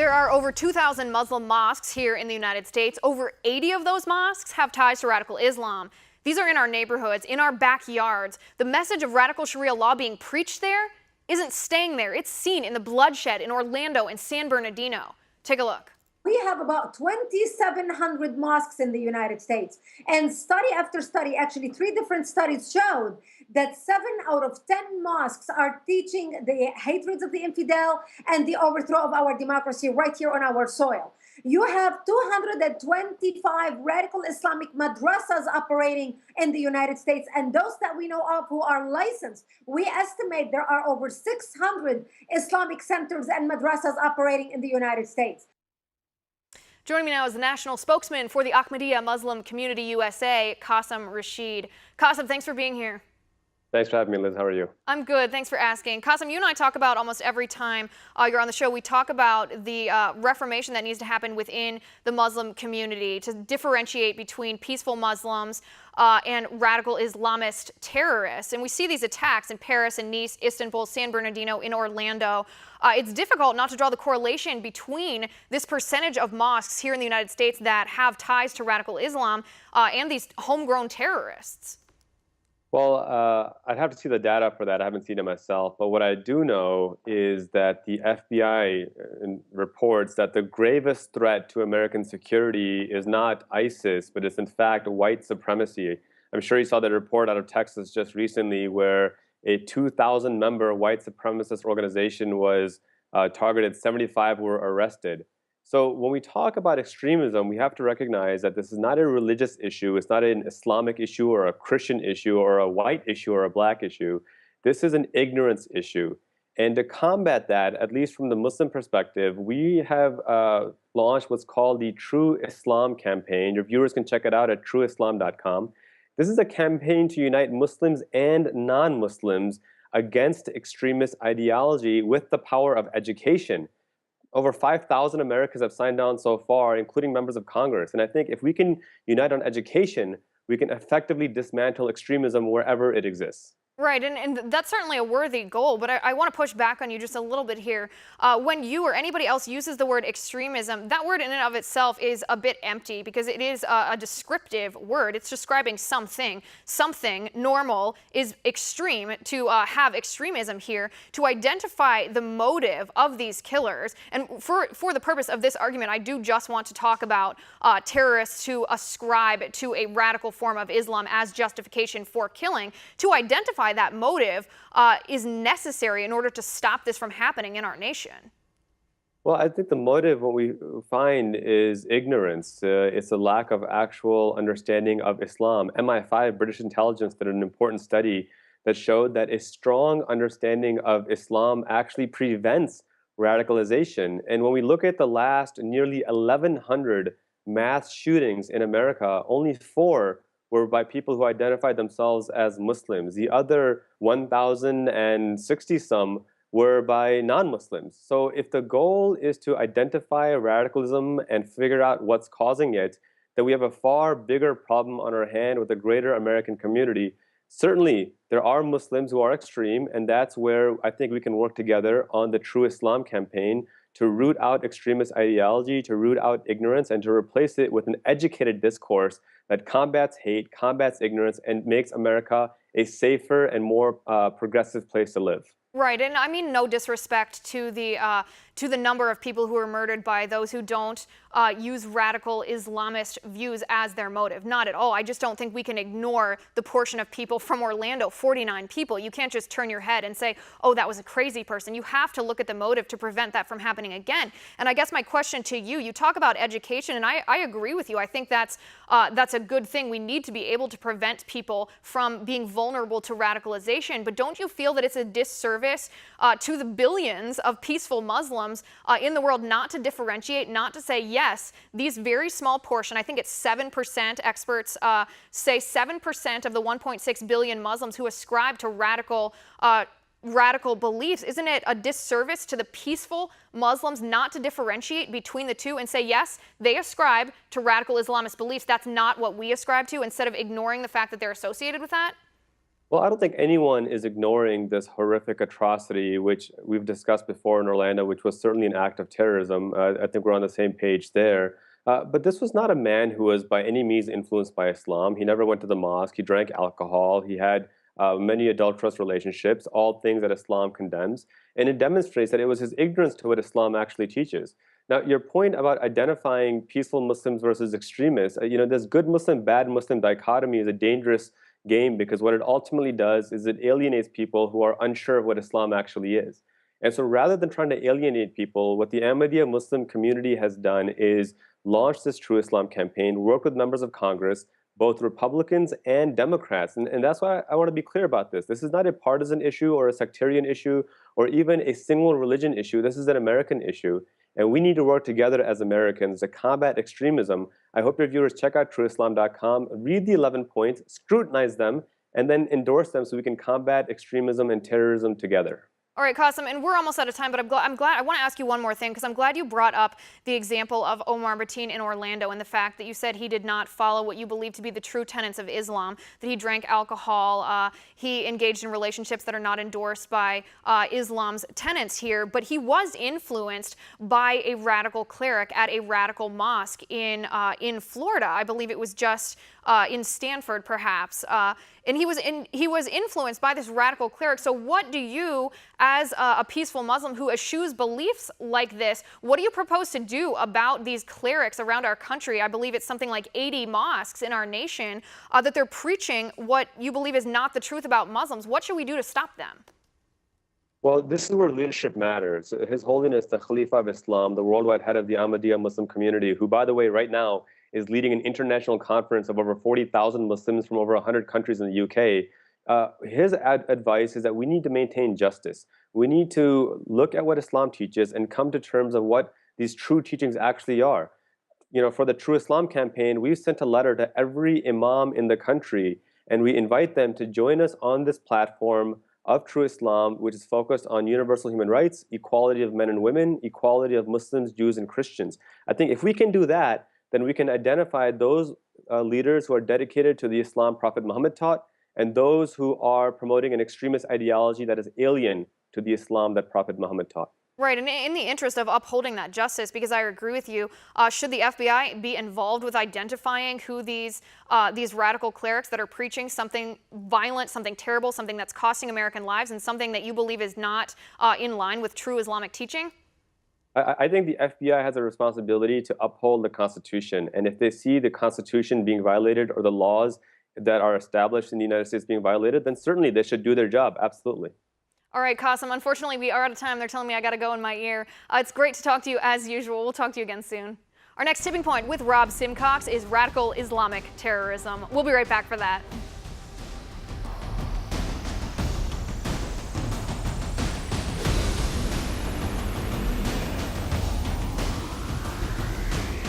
There are over 2,000 Muslim mosques here in the United States. Over 80 of those mosques have ties to radical Islam. These are in our neighborhoods, in our backyards. The message of radical Sharia law being preached there isn't staying there. It's seen in the bloodshed in Orlando and San Bernardino. Take a look. We have about 2,700 mosques in the United States. And study after study, actually 3 different studies showed that 7 out of 10 mosques are teaching the hatreds of the infidel and the overthrow of our democracy right here on our soil. You have 225 radical Islamic madrasas operating in the United States, and those that we know of who are licensed. We estimate there are over 600 Islamic centers and madrasas operating in the United States. Joining me now is the national spokesman for the Ahmadiyya Muslim Community USA, Qasim Rashid. Qasim, thanks for being here. Thanks for having me, Liz. How are you? I'm good. Thanks for asking. Qasim, you and I talk about almost every time you're on the show, we talk about the reformation that needs to happen within the Muslim community to differentiate between peaceful Muslims and radical Islamist terrorists. And we see these attacks in Paris and Nice, Istanbul, San Bernardino, in Orlando. It's difficult not to draw the correlation between this percentage of mosques here in the United States that have ties to radical Islam and these homegrown terrorists. Well, I'd have to see the data for that. I haven't seen it myself. But what I do know is that the FBI reports that the gravest threat to American security is not ISIS, but it's in fact white supremacy. I'm sure you saw that report out of Texas just recently where a 2,000-member white supremacist organization was targeted. 75 were arrested. So when we talk about extremism, we have to recognize that this is not a religious issue. It's not an Islamic issue or a Christian issue or a white issue or a black issue. This is an ignorance issue. And to combat that, at least from the Muslim perspective, we have launched what's called the True Islam campaign. Your viewers can check it out at trueislam.com. This is a campaign to unite Muslims and non-Muslims against extremist ideology with the power of education. Over 5,000 Americans have signed on so far, including members of Congress. And I think if we can unite on education, we can effectively dismantle extremism wherever it exists. Right, and that's certainly a worthy goal, but I want to push back on you just a little bit here. When you or anybody else uses the word extremism, that word in and of itself is a bit empty because it is a descriptive word. It's describing something. Something normal is extreme. To have extremism here, to identify the motive of these killers, and for the purpose of this argument, I do just want to talk about terrorists who ascribe to a radical form of Islam as justification for killing. To identify that motive is necessary in order to stop this from happening in our nation. Well, I think the motive, what we find, is ignorance. It's a lack of actual understanding of Islam. MI5, British intelligence, did an important study that showed that a strong understanding of Islam actually prevents radicalization. And when we look at the last nearly 1,100 mass shootings in America, only 4 were by people who identified themselves as Muslims. The other 1,060-some were by non-Muslims. So if the goal is to identify radicalism and figure out what's causing it, then we have a far bigger problem on our hand with the greater American community. Certainly, there are Muslims who are extreme, and that's where I think we can work together on the True Islam campaign to root out extremist ideology, to root out ignorance, and to replace it with an educated discourse that combats hate, combats ignorance, and makes America a safer and more progressive place to live. Right, and I mean no disrespect to the number of people who are murdered by those who don't use radical Islamist views as their motive. Not at all. I just don't think we can ignore the portion of people from Orlando, 49 people. You can't just turn your head and say, oh, that was a crazy person. You have to look at the motive to prevent that from happening again. And I guess my question to you, you talk about education, and I agree with you. I think that's a good thing. We need to be able to prevent people from being vulnerable to radicalization. But don't you feel that it's a disservice to the billions of peaceful Muslims in the world not to differentiate, not to say, yes, these very small portion, I think it's 7%, experts say 7% of the 1.6 billion Muslims who ascribe to radical beliefs. Isn't it a disservice to the peaceful Muslims not to differentiate between the two and say, yes, they ascribe to radical Islamist beliefs. That's not what we ascribe to, instead of ignoring the fact that they're associated with that? Well, I don't think anyone is ignoring this horrific atrocity, which we've discussed before in Orlando, which was certainly an act of terrorism. I think we're on the same page there. But this was not a man who was by any means influenced by Islam. He never went to the mosque. He drank alcohol. He had many adulterous relationships, all things that Islam condemns. And it demonstrates that it was his ignorance to what Islam actually teaches. Now, your point about identifying peaceful Muslims versus extremists, this good Muslim, bad Muslim dichotomy is a dangerous game because what it ultimately does is it alienates people who are unsure of what Islam actually is. And so rather than trying to alienate people, what the Ahmadiyya Muslim community has done is launch this True Islam campaign, work with members of Congress, both Republicans and Democrats. And that's why I want to be clear about this. This is not a partisan issue or a sectarian issue or even a single religion issue. This is an American issue. And we need to work together as Americans to combat extremism. I hope your viewers check out trueislam.com, read the 11 points, scrutinize them, and then endorse them so we can combat extremism and terrorism together. All right, Qasim, and we're almost out of time, but I'm glad I want to ask you one more thing because I'm glad you brought up the example of Omar Mateen in Orlando and the fact that you said he did not follow what you believe to be the true tenets of Islam, that he drank alcohol, he engaged in relationships that are not endorsed by Islam's tenets here, but he was influenced by a radical cleric at a radical mosque in Florida. I believe it was just in Stanford, perhaps. And he was influenced by this radical cleric. So what do you, as a peaceful Muslim who eschews beliefs like this, what do you propose to do about these clerics around our country? I believe it's something like 80 mosques in our nation that they're preaching what you believe is not the truth about Muslims. What should we do to stop them? Well, this is where leadership matters. His Holiness, the Khalifa of Islam, the worldwide head of the Ahmadiyya Muslim community, who, by the way, right now is leading an international conference of over 40,000 Muslims from over 100 countries in the UK. His advice is that we need to maintain justice. We need to look at what Islam teaches and come to terms of what these true teachings actually are. For the True Islam campaign, we sent a letter to every imam in the country, and we invite them to join us on this platform of True Islam, which is focused on universal human rights, equality of men and women, equality of Muslims, Jews, and Christians. I think if we can do that, then we can identify those leaders who are dedicated to the Islam Prophet Muhammad taught and those who are promoting an extremist ideology that is alien to the Islam that Prophet Muhammad taught. Right, and in the interest of upholding that justice, because I agree with you, should the FBI be involved with identifying who these radical clerics that are preaching something violent, something terrible, something that's costing American lives, and something that you believe is not in line with true Islamic teaching? I think the FBI has a responsibility to uphold the Constitution. And if they see the Constitution being violated or the laws that are established in the United States being violated, then certainly they should do their job. Absolutely. All right, Qasim, unfortunately, we are out of time. They're telling me I got to go in my ear. It's great to talk to you as usual. We'll talk to you again soon. Our next tipping point with Rob Simcox is radical Islamic terrorism. We'll be right back for that.